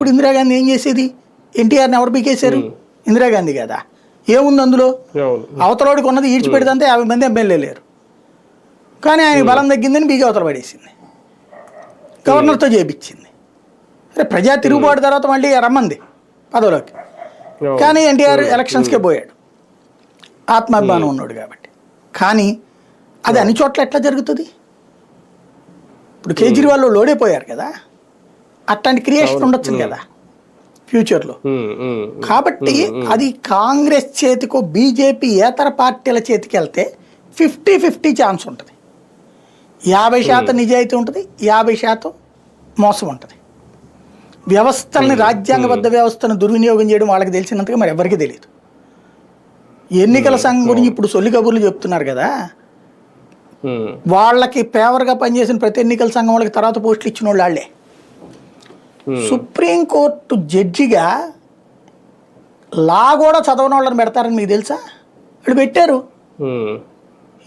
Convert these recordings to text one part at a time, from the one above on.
ఇప్పుడు ఇందిరాగాంధీ ఏం చేసేది? ఎన్టీఆర్ని ఎవరు పీకేశారు? ఇందిరాగాంధీ కదా. ఏముంది అందులో? అవతలోడికి ఉన్నది ఈడ్చిపెడితే 50 మంది ఎమ్మెల్యే లేరు, కానీ ఆయన బలం తగ్గిందని బీజే అవతల పడేసింది, గవర్నర్తో చేపించింది. సరే ప్రజా తిరుగుబాటు తర్వాత మళ్ళీ రమ్మంది పదవిలోకి, కానీ ఎన్టీఆర్ ఎలక్షన్స్కే పోయాడు, ఆత్మాభిమానం ఉన్నాడు కాబట్టి. కానీ అది అన్ని చోట్ల ఎట్లా జరుగుతుంది? ఇప్పుడు కేజ్రీవాల్ లోడైపోయారు కదా, అట్లాంటి క్రియేషన్ ఉండొచ్చు కదా ఫ్యూచర్లో. కాబట్టి అది కాంగ్రెస్ చేతికో బీజేపీ ఏతర పార్టీల చేతికి వెళ్తే 50-50 ఛాన్స్ ఉంటుంది. 50% నిజాయితీ ఉంటుంది, 50% మోసం ఉంటుంది. వ్యవస్థల్ని, రాజ్యాంగబద్ధ వ్యవస్థను దుర్వినియోగం చేయడం వాళ్ళకి తెలిసినంతగా మరి ఎవరికి తెలియదు. ఎన్నికల సంఘం గురించి ఇప్పుడు సొల్లి కబుర్లు చెప్తున్నారు కదా, వాళ్ళకి ఫేవర్గా పనిచేసిన ప్రతి ఎన్నికల సంఘం వాళ్ళకి తర్వాత పోస్టులు ఇచ్చిన వాళ్ళు వాళ్ళే. సుప్రీంకోర్టు జడ్జిగా లా కూడా చదవని వాళ్ళని పెడతారని మీకు తెలుసా? వాళ్ళు పెట్టారు,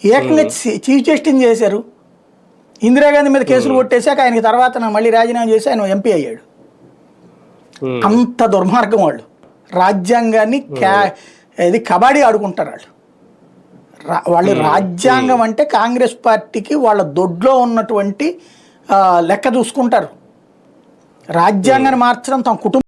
ఏకంగా చీఫ్ జస్టిస్ చేశారు. ఇందిరాగాంధీ మీద కేసులు కొట్టేశాక ఆయనకి తర్వాత మళ్ళీ రాజీనామా చేసి ఆయన ఎంపీ అయ్యాడు. అంత దుర్మార్గం వాళ్ళు. రాజ్యాంగాన్ని ఇది కబడ్డీ ఆడుకుంటారు వాళ్ళు. వాళ్ళు రాజ్యాంగం అంటే కాంగ్రెస్ పార్టీకి వాళ్ళ దొడ్లో ఉన్నటువంటి లెక్క చూసుకుంటారు. రాజ్యాంగాన్ని మార్చడం తమ కుటుంబం